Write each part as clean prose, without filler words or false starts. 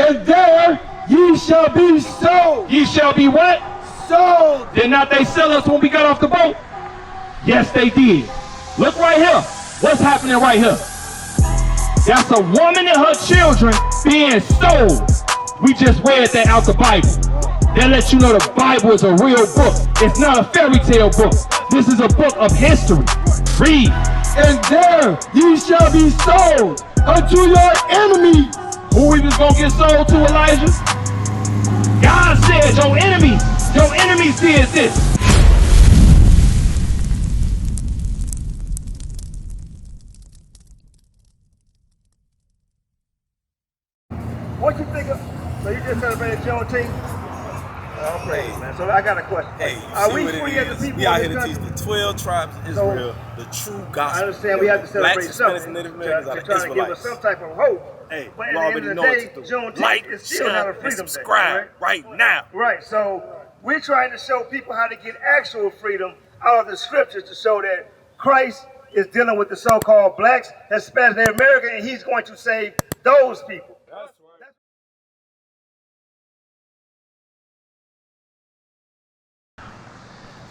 And there ye shall be sold. Ye shall be what? Sold. Did not they sell us when we got off the boat? Yes, they did. Look right here. What's happening right here? That's a woman and her children being sold. We just read that out the Bible. That lets you know the Bible is a real book. It's not a fairy tale book. This is a book of history. Read. And there ye shall be sold unto your enemies. Who we was gonna get sold to, Elijah? God said your enemies did this. What you think of? So you just celebrated Juneteenth? Okay, man. So I got a question. Hey, are we free as the people? We out here to teach the 12 tribes of Israel the true gospel. I understand we have to celebrate something. Native They're Americans trying to give us some type of hope. Hey, but you at the already end of know the what day, to do. Juneteenth Like, is still not a share, freedom and subscribe day, right now. Right. So we're trying to show people how to get actual freedom out of the scriptures to show that Christ is dealing with the so-called blacks, Hispanics, and Americans, and he's going to save those people.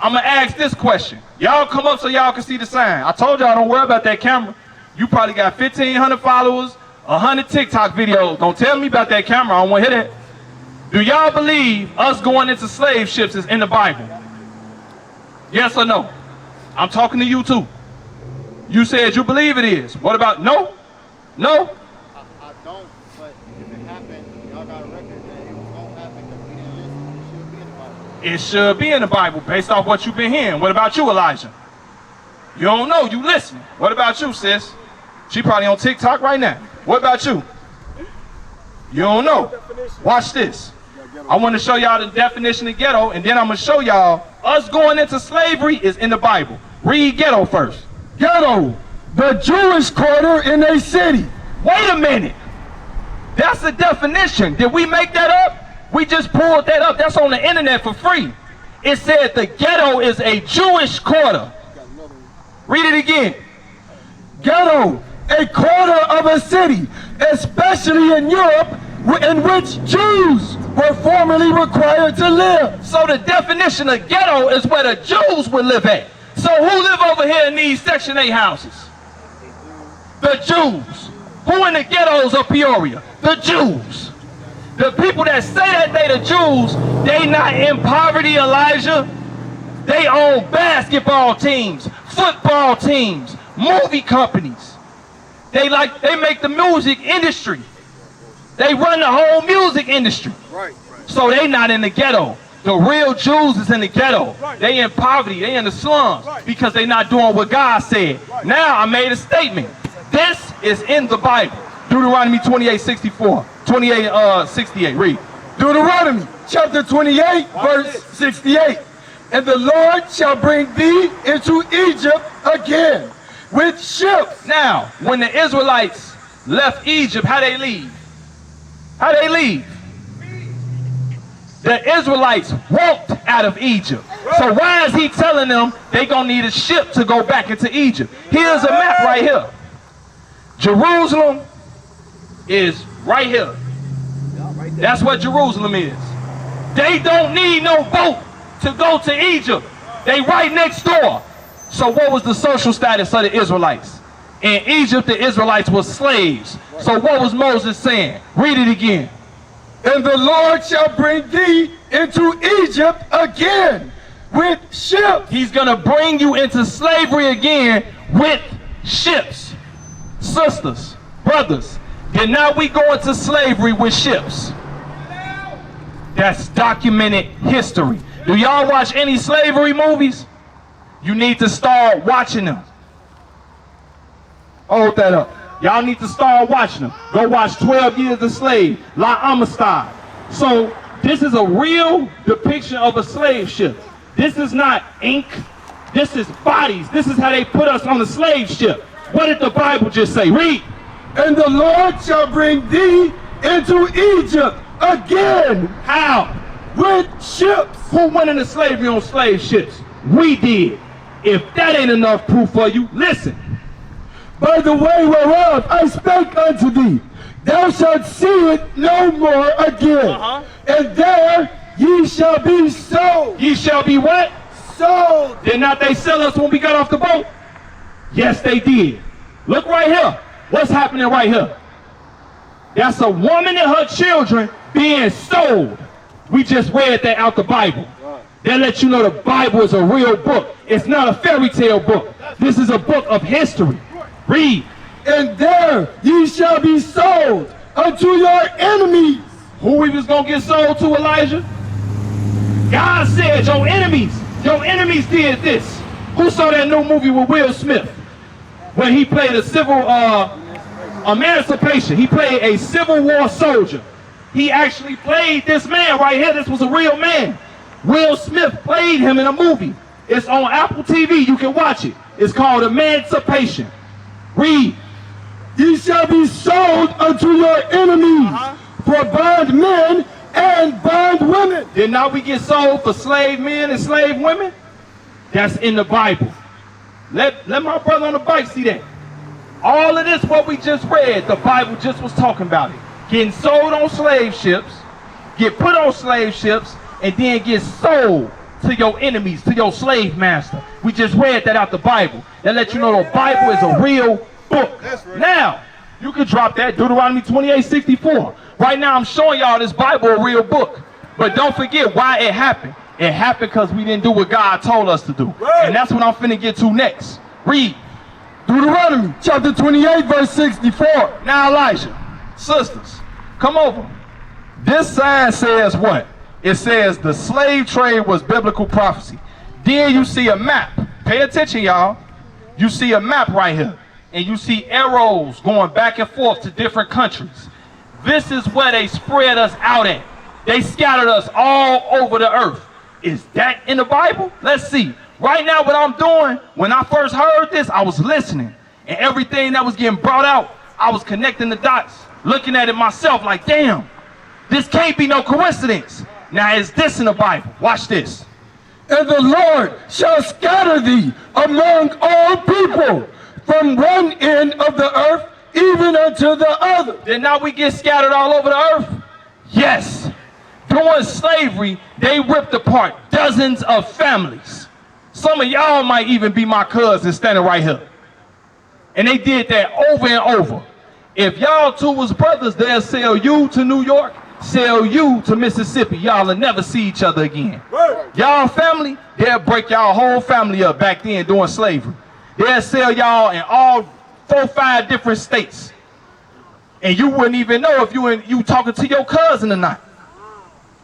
I'm gonna ask this question. Y'all come up so y'all can see the sign. I told y'all don't worry about that camera. You probably got 1,500 followers, 100 TikTok videos. Don't tell me about that camera. I don't want to hear that. Do y'all believe us going into slave ships is in the Bible? Yes or no? I'm talking to you too. You said you believe it is. What about no? No? I don't, but if it happened, y'all got a record that it was going to happen because we didn't listen. It should be in the Bible. It should be in the Bible based off what you've been hearing. What about you, Elijah? You don't know, you listening. What about you, sis? She probably on TikTok right now. What about you? You don't know. Watch this. I want to show y'all the definition of ghetto, and then I'm going to show y'all us going into slavery is in the Bible. Read ghetto first. Ghetto, the Jewish quarter in a city. Wait a minute. That's the definition. Did we make that up? We just pulled that up. That's on the internet for free. It said the ghetto is a Jewish quarter. Read it again. Ghetto, a quarter of a city, especially in Europe, in which Jews were formerly required to live. So the definition of ghetto is where the Jews would live at. So who live over here in these Section 8 houses? The Jews. Who in the ghettos of Peoria? The Jews. The people that say that they the Jews, they not in poverty, Elijah. They own basketball teams, football teams, movie companies. They make the music industry. They run the whole music industry. Right. So they not in the ghetto. The real Jews is in the ghetto. They in poverty, they in the slums because they not doing what God said. Now I made a statement. This is in the Bible. Deuteronomy 28:64. 28:68. Read. Deuteronomy chapter 28, verse 68. And the Lord shall bring thee into Egypt again with ships. Now, when the Israelites left Egypt, how they leave? How they leave? The Israelites walked out of Egypt. So why is he telling them they gonna need a ship to go back into Egypt? Here's a map right here. Jerusalem is right here. That's what Jerusalem is. They don't need no boat to go to Egypt. They right next door. So what was the social status of the Israelites? In Egypt, the Israelites were slaves. So what was Moses saying? Read it again. And the Lord shall bring thee into Egypt again with ships. He's going to bring you into slavery again with ships. Sisters, brothers, did not we go into slavery with ships? That's documented history. Do y'all watch any slavery movies? You need to start watching them. Hold that up. Y'all need to start watching them. Go watch 12 Years a Slave, La Amistad. So this is a real depiction of a slave ship. This is not ink. This is bodies. This is how they put us on the slave ship. What did the Bible just say? Read. And the Lord shall bring thee into Egypt again. How? With ships. Who went into slavery on slave ships? We did. If that ain't enough proof for you, listen. By the way whereof I spake unto thee, thou shalt see it no more again. And there ye shall be sold. Ye shall be what? Sold. Did not they sell us when we got off the boat? Yes, they did. Look right here. What's happening right here? That's a woman and her children being sold. We just read that out the Bible. That lets you know the Bible is a real book. It's not a fairy tale book. This is a book of history. Read. And there ye shall be sold unto your enemies. Who we was going to get sold to, Elijah? God said your enemies did this. Who saw that new movie with Will Smith? When he played a civil Emancipation. He played a Civil War soldier. He actually played this man right here. This was a real man. Will Smith played him in a movie. It's on Apple TV. You can watch it. It's called Emancipation. Read. Ye shall be sold unto your enemies for bondmen and bondwomen. Did not we get sold for slave men and slave women? That's in the Bible. Let my brother on the bike see that. All of this, what we just read, the Bible just was talking about it. Getting sold on slave ships, get put on slave ships, and then get sold to your enemies, to your slave master. We just read that out the Bible. That let you know the Bible is a real book. Now, you can drop that, Deuteronomy 28:64. Right now, I'm showing y'all this Bible a real book. But don't forget why it happened. It happened because we didn't do what God told us to do. And that's what I'm finna get to next. Read. Deuteronomy chapter 28, verse 64. Now, Elijah, sisters, come over. This sign says what? It says the slave trade was biblical prophecy. Then you see a map. Pay attention, y'all. You see a map right here. And you see arrows going back and forth to different countries. This is where they spread us out at. They scattered us all over the earth. Is that in the Bible? Let's see. Right now, what I'm doing, when I first heard this, I was listening. And everything that was getting brought out, I was connecting the dots, looking at it myself like, damn, this can't be no coincidence. Now, is this in the Bible? Watch this. And the Lord shall scatter thee among all people, from one end of the earth even unto the other. Then now we get scattered all over the earth? Yes. During slavery, they ripped apart dozens of families. Some of y'all might even be my cousins standing right here. And they did that over and over. If y'all two was brothers, they'll sell you to New York, sell you to Mississippi. Y'all will never see each other again. Y'all family, they'll break y'all whole family up back then during slavery. They'll sell y'all in all 4 or 5 different states. And you wouldn't even know if you talking to your cousin or not.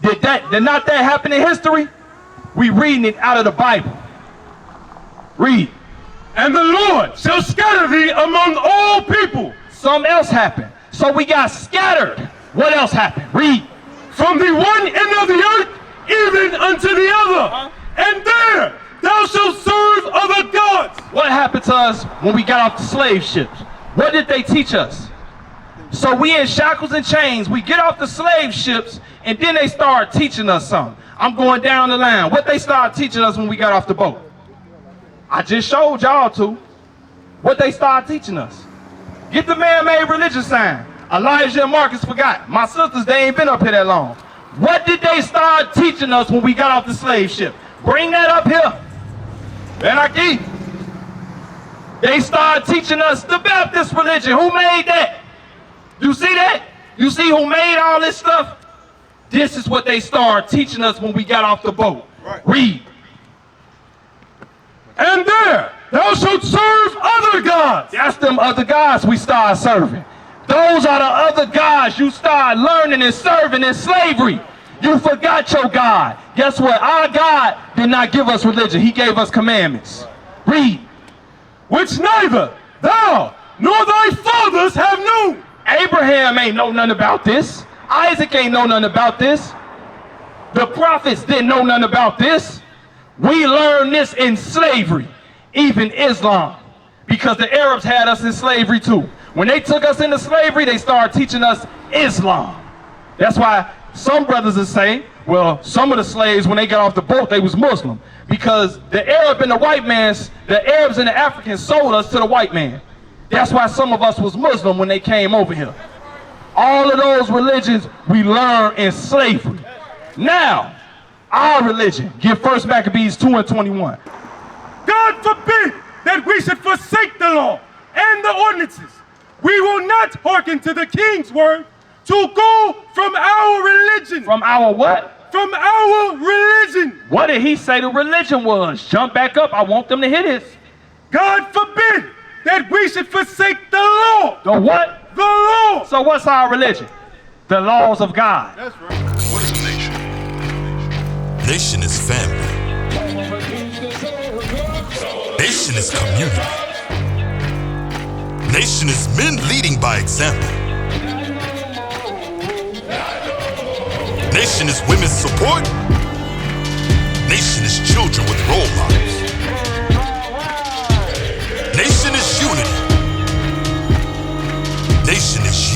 Did not that happen in history? We reading it out of the Bible. Read. And the Lord shall scatter thee among all people. Something else happened. So we got scattered. What else happened? Read. From the one end of the earth even unto the other. And there thou shalt serve other gods. What happened to us when we got off the slave ships? What did they teach us? So we in shackles and chains. We get off the slave ships, and then they start teaching us something. I'm going down the line. What they started teaching us when we got off the boat? I just showed y'all to. What they started teaching us. Get the man-made religion sign. Elijah and Marcus forgot. My sisters, they ain't been up here that long. What did they start teaching us when we got off the slave ship? Bring that up here. Benaki. They started teaching us the Baptist religion. Who made that? You see that? You see who made all this stuff? This is what they started teaching us when we got off the boat. Right. Read. And there thou shalt serve other gods. That's them other gods we started serving. Those are the other gods you started learning and serving in slavery. You forgot your God. Guess what? Our God did not give us religion. He gave us commandments. Read. Which neither thou nor thy fathers have known. Abraham ain't know nothing about this. Isaac ain't know nothing about this. The prophets didn't know nothing about this. We learned this in slavery, even Islam, because the Arabs had us in slavery too. When they took us into slavery, they started teaching us Islam. That's why some brothers are saying, well, some of the slaves, when they got off the boat, they was Muslim, because the Arab and the white man's, the Arabs and the Africans sold us to the white man. That's why some of us was Muslim when they came over here. All of those religions we learn in slavery. Now, our religion, give 1 Maccabees 2:21. God forbid that we should forsake the law and the ordinances. We will not hearken to the king's word to go from our religion. From our what? From our religion. What did he say the religion was? Jump back up. I want them to hear this. God forbid that we should forsake the law. The what? The law. So what's our religion? The laws of God. That's right. What is a nation? Nation is family. Nation is community. Nation is men leading by example. Nation is women's support. Nation is children with role models. Nation is unity. Nation is